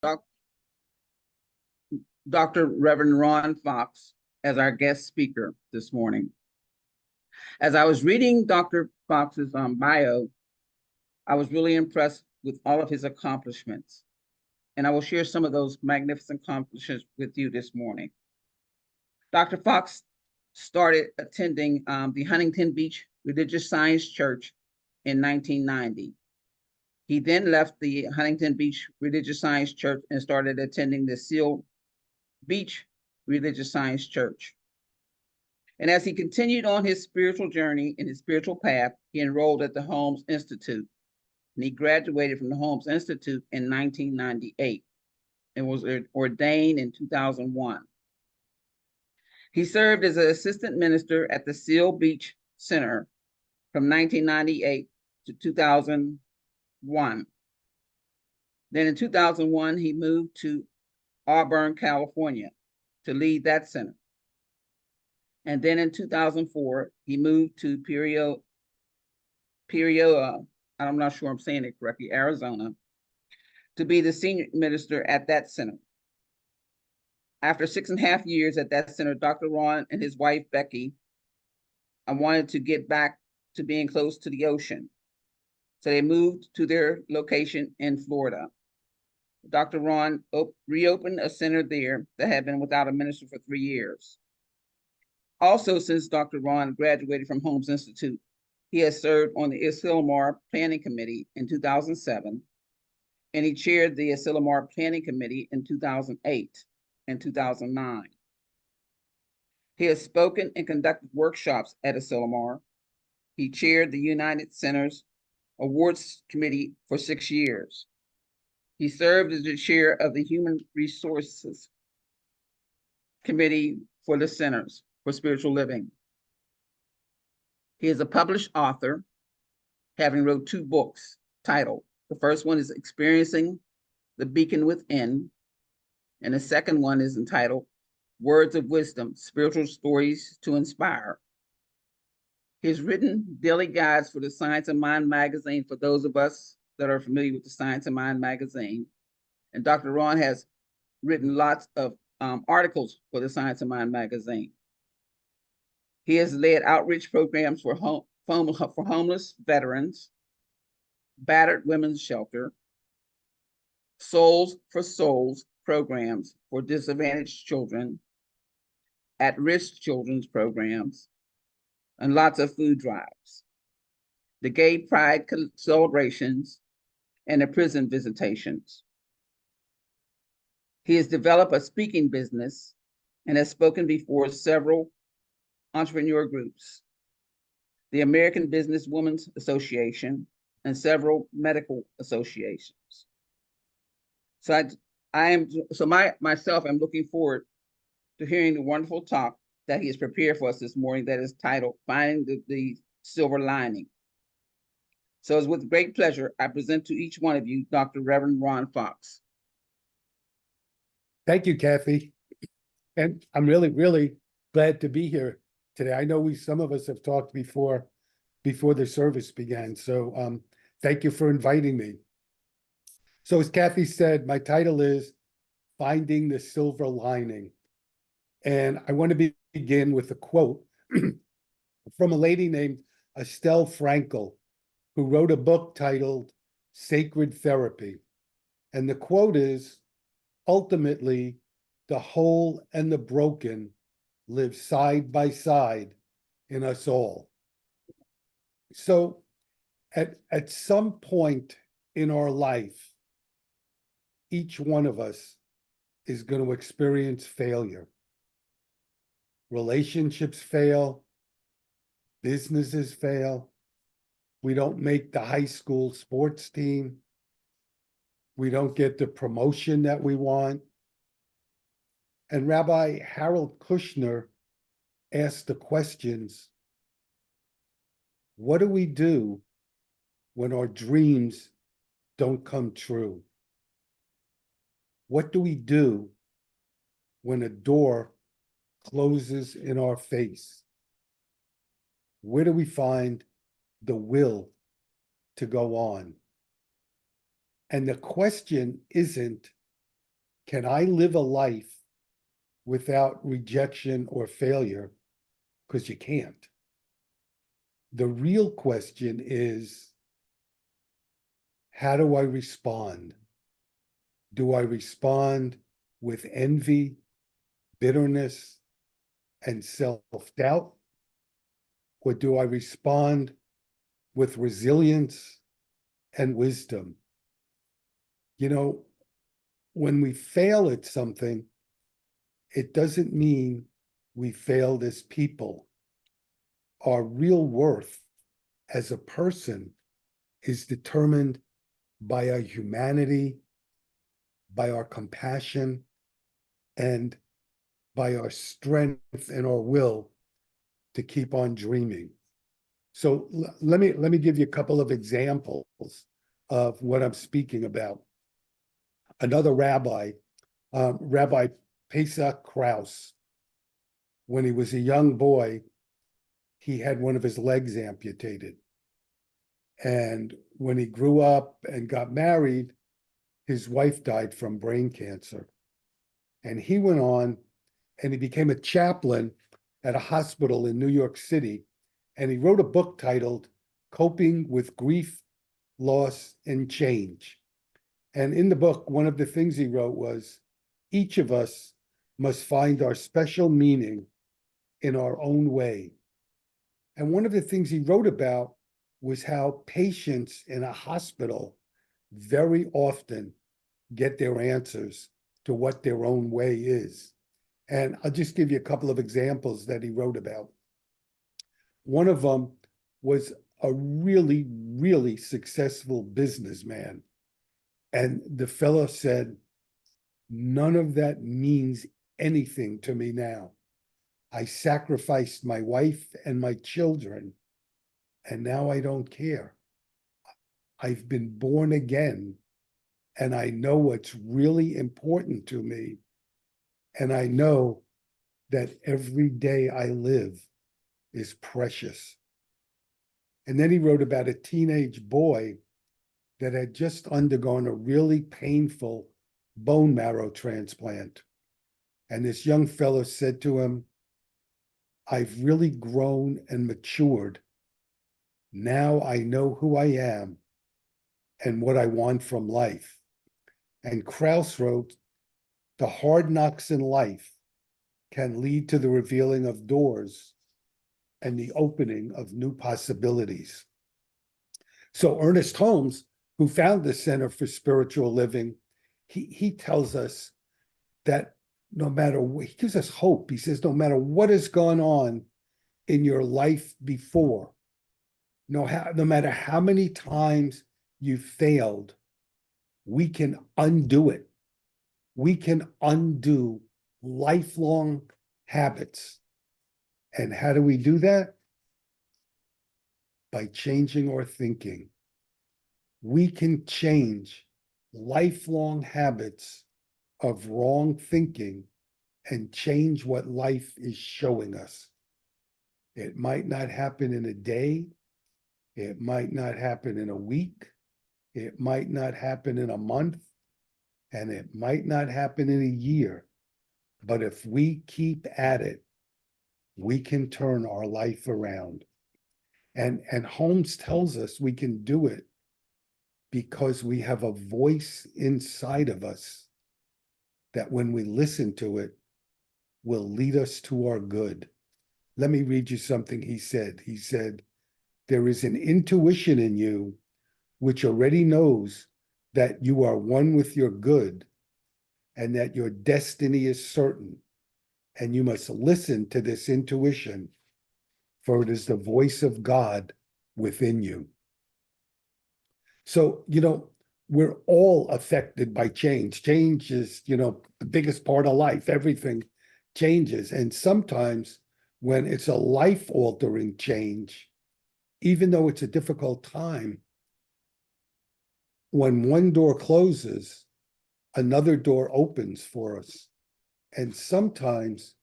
Doc- Dr. Reverend Ron Fox as our guest speaker this morning. As I was reading Dr. Fox's bio, I was really impressed with all of his accomplishments, and I will share some of those magnificent accomplishments with you this morning. Dr. Fox started attending the Huntington Beach Religious Science Church in 1990. He then left the Huntington Beach Religious Science Church and started attending the Seal Beach Religious Science Church. And as he continued on his spiritual journey and his spiritual path, he enrolled at the Holmes Institute. And he graduated from the Holmes Institute in 1998 and was ordained in 2001. He served as an assistant minister at the Seal Beach Center from 1998 to 2001. Then in 2001, he moved to Auburn, California to lead that center. And then in 2004, he moved to Peoria, I'm not sure I'm saying it correctly, Arizona, to be the senior minister at that center. After 6.5 years at that center, Dr. Ron and his wife, Becky, wanted to get back to being close to the ocean. So they moved to their location in Florida. Dr. Ron reopened a center there that had been without a minister for 3 years. Also, since Dr. Ron graduated from Holmes Institute, he has served on the Asilomar Planning Committee in 2007, and he chaired the Asilomar Planning Committee in 2008 and 2009. He has spoken and conducted workshops at Asilomar. He chaired the United Centers Awards Committee for 6 years. He served as the chair of the Human Resources Committee for the Centers for Spiritual Living. He is a published author, having wrote 2 books titled. The first one is Experiencing the Beacon Within, and the second one is entitled Words of Wisdom, Spiritual Stories to Inspire. He's written daily guides for the Science of Mind magazine for those of us that are familiar with the Science of Mind magazine. And Dr. Ron has written lots of articles for the Science of Mind magazine. He has led outreach programs for homeless veterans, battered women's shelter, Souls for Souls programs for disadvantaged children, at-risk children's programs, and lots of food drives, the Gay Pride celebrations, and the prison visitations. He has developed a speaking business and has spoken before several entrepreneur groups, the American Business Women's Association, and several medical associations. So I'm looking forward to hearing the wonderful talk that he has prepared for us this morning that is titled Finding the Silver Lining. So it's with great pleasure I present to each one of you Dr. Reverend Ron Fox. Thank you, Kathy. And I'm really, really glad to be here today. I know some of us have talked before the service began. So thank you for inviting me. So as Kathy said, my title is Finding the Silver Lining. And I want to begin with a quote from a lady named Estelle Frankel, who wrote a book titled Sacred Therapy. And the quote is, ultimately, the whole and the broken live side by side in us all. So at some point in our life, each one of us is going to experience failure. Relationships fail, businesses fail. We don't make the high school sports team. We don't get the promotion that we want. And Rabbi Harold Kushner asked the questions, what do we do when our dreams don't come true? What do we do when a door closes in our face? Where do we find the will to go on? And the question isn't, can I live a life without rejection or failure? Because you can't. The real question is, how do I respond? Do I respond with envy, bitterness, and self-doubt? Or do I respond with resilience and wisdom? You know, when we fail at something, it doesn't mean we failed as people. Our real worth as a person is determined by our humanity, by our compassion, and by our strength and our will to keep on dreaming. So let me give you a couple of examples of what I'm speaking about. Another rabbi, Rabbi Pesach Krauss, when he was a young boy, he had one of his legs amputated. And when he grew up and got married, his wife died from brain cancer. And he went on and he became a chaplain at a hospital in New York City. And he wrote a book titled Coping with Grief, Loss, and Change. And in the book, one of the things he wrote was, each of us must find our special meaning in our own way. And one of the things he wrote about was how patients in a hospital very often get their answers to what their own way is. And I'll just give you a couple of examples that he wrote about. One of them was a really, really successful businessman. And the fellow said, none of that means anything to me now. I sacrificed my wife and my children, and now I don't care. I've been born again, and I know what's really important to me. And I know that every day I live is precious. And then he wrote about a teenage boy that had just undergone a really painful bone marrow transplant. And this young fellow said to him, I've really grown and matured. Now I know who I am and what I want from life. And Krauss wrote, the hard knocks in life can lead to the revealing of doors and the opening of new possibilities. So Ernest Holmes, who founded the Center for Spiritual Living, he tells us that no matter what, he gives us hope. He says, no matter what has gone on in your life before, no matter how many times you failed, we can undo it. We can undo lifelong habits. And how do we do that? By changing our thinking. We can change lifelong habits of wrong thinking and change what life is showing us. It might not happen in a day. It might not happen in a week. It might not happen in a month. And it might not happen in a year. But if we keep at it, we can turn our life around. And Holmes tells us we can do it because we have a voice inside of us that when we listen to it, will lead us to our good. Let me read you something he said. He said, there is an intuition in you which already knows that you are one with your good and that your destiny is certain. And you must listen to this intuition, for it is the voice of God within you. So, we're all affected by change. Change is, the biggest part of life. Everything changes. And sometimes when it's a life-altering change, even though it's a difficult time, when one door closes, another door opens for us. And sometimes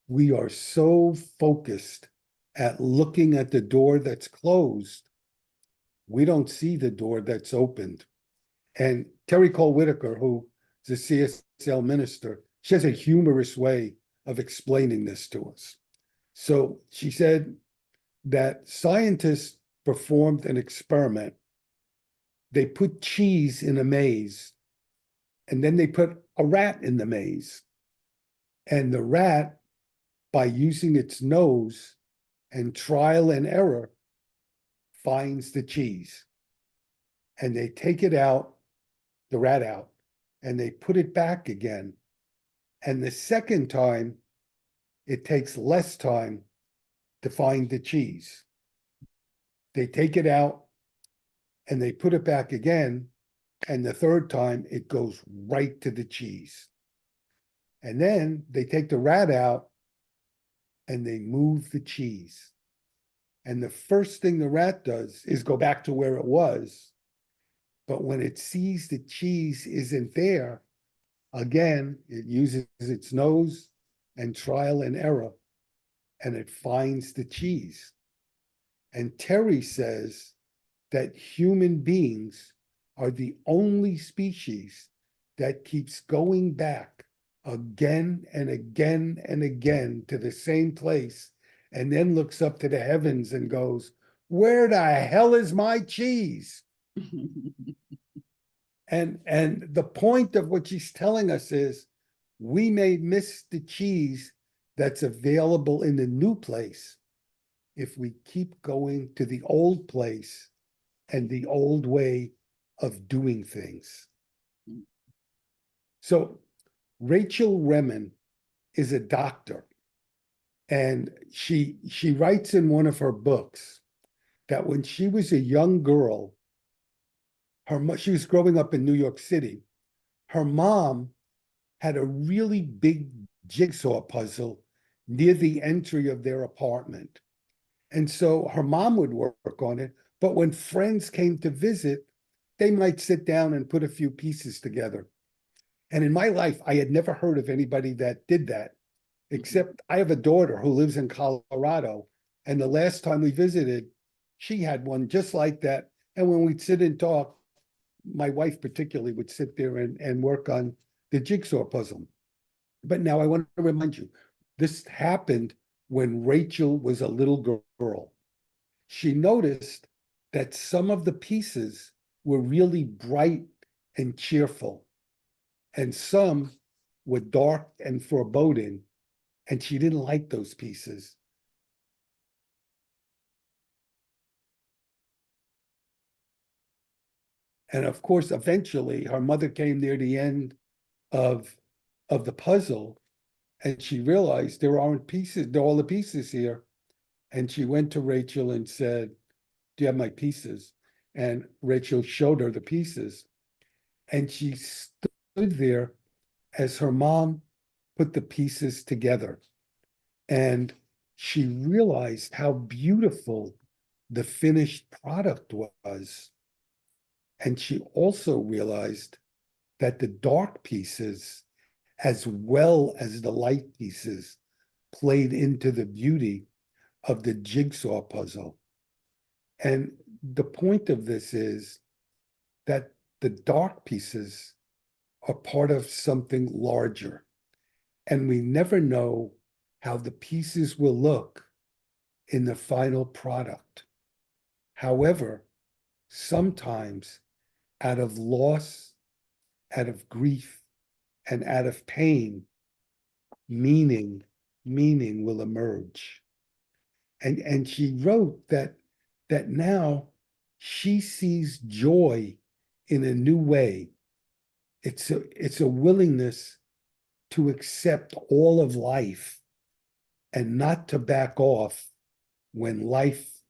we are so focused at looking at the door that's closed, we don't see the door that's opened. And Terry Cole Whitaker, who is a minister, she has a humorous way of explaining this to us. So she said that scientists performed an experiment. They put cheese in a maze, and then they put a rat in the maze. And the rat, by using its nose and trial and error, finds the cheese. And they take it out, the rat out, and they put it back again. And the second time, it takes less time to find the cheese. They take it out and they put it back again. And the third time, it goes right to the cheese. And then they take the rat out and they move the cheese. And the first thing the rat does is go back to where it was. But when it sees the cheese isn't there, again, it uses its nose and trial and error, and it finds the cheese. And Terry says that human beings are the only species that keeps going back again and again and again to the same place, and then looks up to the heavens and goes, "Where the hell is my cheese?" And the point of what she's telling us is we may miss the cheese that's available in the new place if we keep going to the old place and the old way of doing things. So Rachel Remen is a doctor, and she writes in one of her books that when she was a young girl, she was growing up in New York City. Her mom had a really big jigsaw puzzle near the entry of their apartment. And so her mom would work on it, but when friends came to visit, they might sit down and put a few pieces together. And in my life, I had never heard of anybody that did that, except I have a daughter who lives in Colorado. And the last time we visited, she had one just like that. And when we'd sit and talk, my wife particularly would sit there and work on the jigsaw puzzle. But now I want to remind you, this happened when Rachel was a little girl. She noticed that some of the pieces were really bright and cheerful, and some were dark and foreboding, and she didn't like those pieces. And of course, eventually, her mother came near the end of the puzzle, and she realized there aren't pieces, there are all the pieces here. And she went to Rachel and said, "Do you have my pieces?" And Rachel showed her the pieces. And she stood there as her mom put the pieces together. And she realized how beautiful the finished product was. And she also realized that the dark pieces, as well as the light pieces, played into the beauty of the jigsaw puzzle. And the point of this is that the dark pieces are part of something larger. And we never know how the pieces will look in the final product. However, sometimes out of loss, out of grief, and out of pain, meaning will emerge. And she wrote that now she sees joy in a new way. It's a willingness to accept all of life and not to back off when life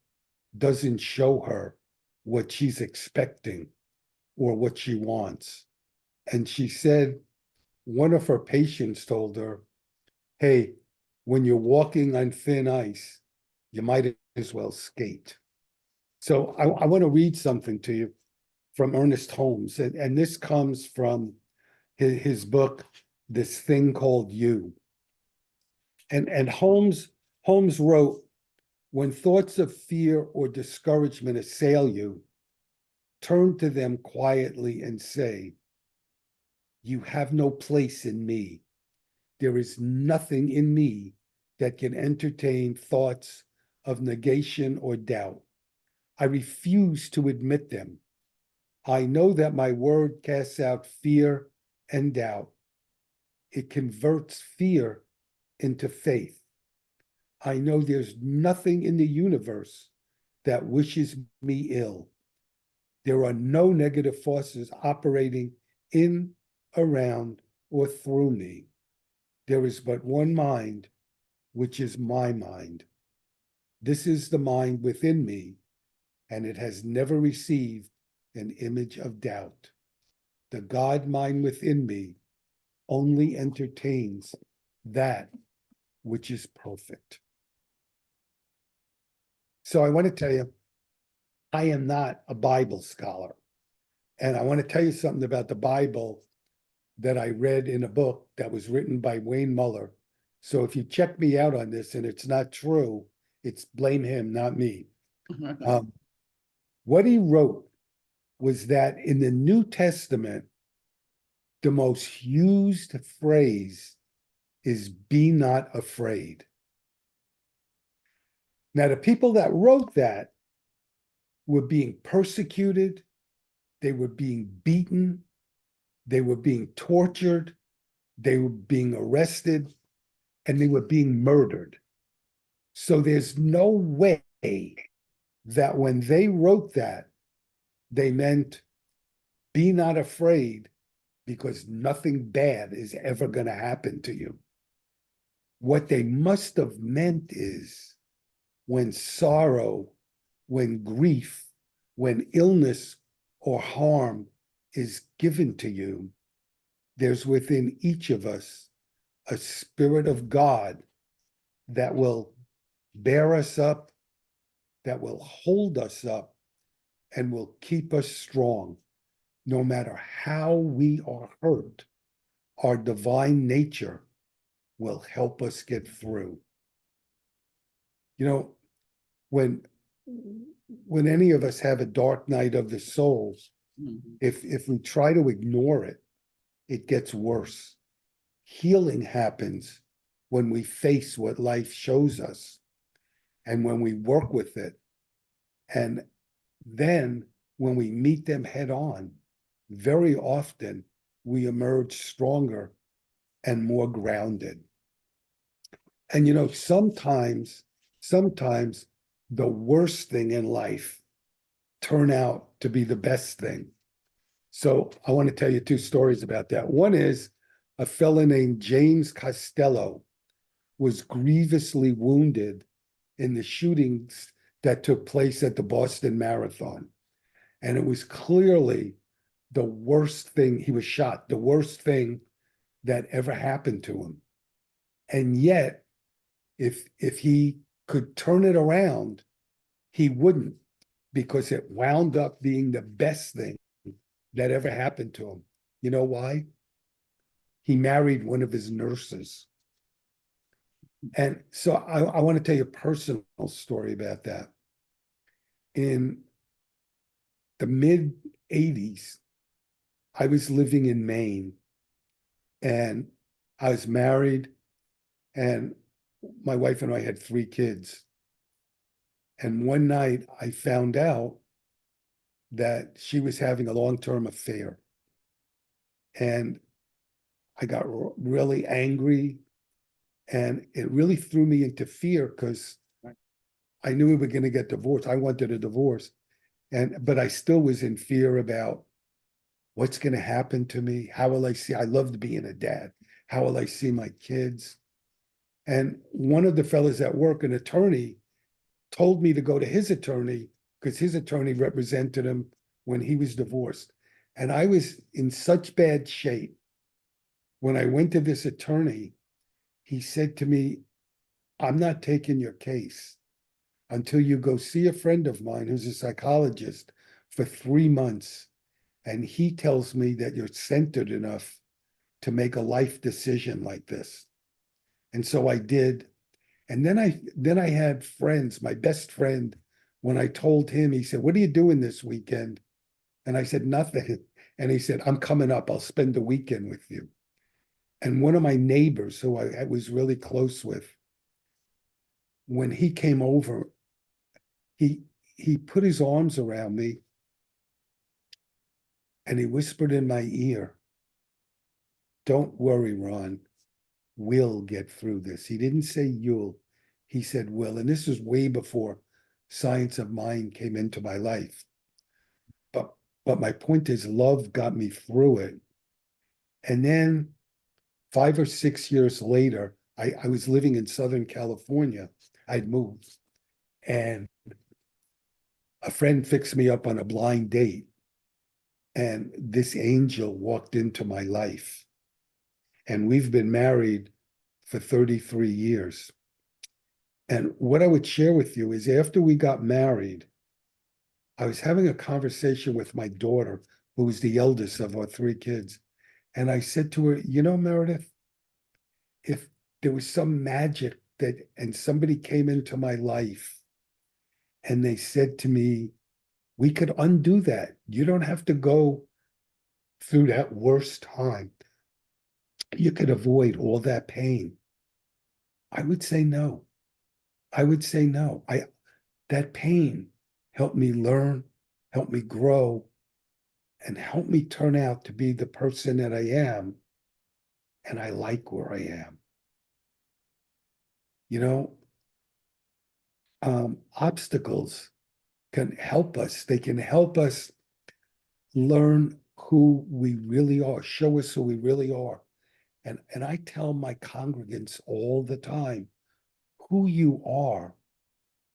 doesn't show her what she's expecting or what she wants. And she said one of her patients told her, "Hey, when you're walking on thin ice, you might as well skate." So I want to read something to you from Ernest Holmes, and this comes from his book, This Thing Called You. And Holmes wrote, "When thoughts of fear or discouragement assail you, turn to them quietly and say, You have no place in me. There is nothing in me that can entertain thoughts of negation or doubt. I refuse to admit them. I know that my word casts out fear and doubt. It converts fear into faith. I know there's nothing in the universe that wishes me ill. There are no negative forces operating in, around, or through me. There is but one mind, which is my mind. This is the mind within me, and it has never received an image of doubt. The God mind within me only entertains that which is perfect. So I want to tell you, I am not a Bible scholar. And I want to tell you something about the Bible that I read in a book that was written by Wayne Muller. So if you check me out on this and it's not true, it's blame him, not me. What he wrote was that in the New Testament, the most used phrase is be not afraid. Now, the people that wrote that were being persecuted, they were being beaten, they were being tortured, they were being arrested, and they were being murdered. So there's no way that when they wrote that, they meant be not afraid because nothing bad is ever going to happen to you. What they must have meant is when sorrow, when grief, when illness or harm is given to you, there's within each of us a spirit of God that will bear us up, that will hold us up, and will keep us strong. No matter how we are hurt, our divine nature will help us get through. You know, when any of us have a dark night of the soul, if we try to ignore it, it gets worse. Healing happens when we face what life shows us and when we work with it. And then when we meet them head on, very often we emerge stronger and more grounded. And you know, sometimes the worst thing in life turn out to be the best thing. So I want to tell you two stories about that. One is a fellow named James Costello was grievously wounded in the shootings that took place at the Boston Marathon. And it was clearly the worst thing, he was shot, the worst thing that ever happened to him. And yet, if he could turn it around, he wouldn't, because it wound up being the best thing that ever happened to him. You know why? He married one of his nurses. And so I want to tell you a personal story about that. In the mid-'80s, I was living in Maine, and I was married, and my wife and I had 3 kids. And one night I found out that she was having a long-term affair. And I got really angry, and it really threw me into fear because I knew we were going to get divorced. I wanted a divorce. But I still was in fear about what's going to happen to me. How will I see? I loved being a dad. How will I see my kids? And one of the fellows at work, an attorney, told me to go to his attorney because his attorney represented him when he was divorced. And I was in such bad shape. When I went to this attorney, he said to me, I'm not taking your case until you go see a friend of mine who's a psychologist for 3 months. And he tells me that you're centered enough to make a life decision like this. And so I did. And then I had friends, my best friend, when I told him, he said, what are you doing this weekend? And I said, nothing. And he said, I'm coming up. I'll spend the weekend with you. And one of my neighbors, who I was really close with, when he came over, he put his arms around me and he whispered in my ear, don't worry, Ron, we'll get through this. He didn't say you'll, he said will. And this was way before Science of Mind came into my life. But my point is, love got me through it. And then 5 or 6 years later, I was living in Southern California. I'd moved. And a friend fixed me up on a blind date. And this angel walked into my life. And we've been married for 33 years. And what I would share with you is after we got married, I was having a conversation with my daughter, who was the eldest of our 3 kids. And I said to her, you know, Meredith, if there was some magic and somebody came into my life and they said to me, we could undo that. You don't have to go through that worst time. You could avoid all that pain. I would say no. I would say no. That pain helped me learn, helped me grow, and helped me turn out to be the person that I am. And I like where I am. You know, obstacles can help us. They can help us learn who we really are, show us who we really are. And I tell my congregants all the time, who you are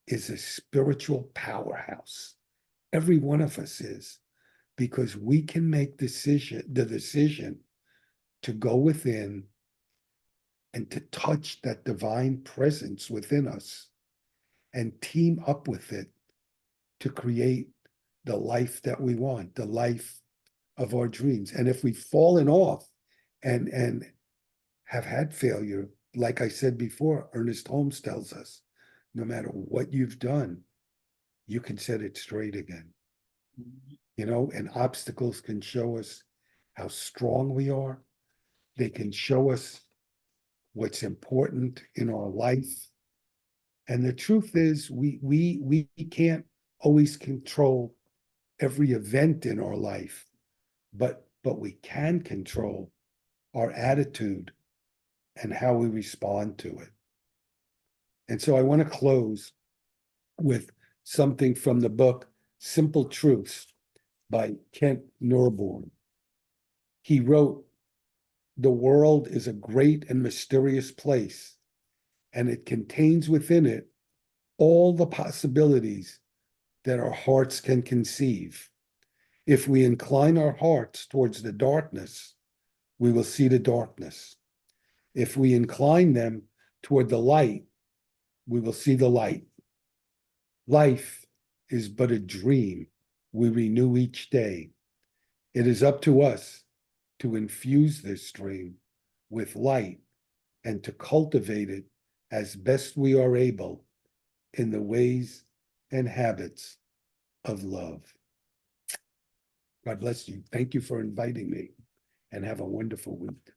is a spiritual powerhouse. Every one of us is, because we can make the decision to go within and to touch that divine presence within us and team up with it to create the life that we want, the life of our dreams. And if we've fallen off and have had failure, like I said before, Ernest Holmes tells us, no matter what you've done, you can set it straight again. You know, and obstacles can show us how strong we are. They can show us what's important in our life. And the truth is, we can't always control every event in our life, but we can control our attitude and how we respond to it. And so I want to close with something from the book Simple Truths by Kent Norborn. He wrote, "The world is a great and mysterious place, and it contains within it all the possibilities that our hearts can conceive. If we incline our hearts towards the darkness, we will see the darkness. If we incline them toward the light, we will see the light. Life is but a dream we renew each day. It is up to us to infuse this dream with light and to cultivate it as best we are able in the ways and habits of love." God bless you. Thank you for inviting me, and have a wonderful week.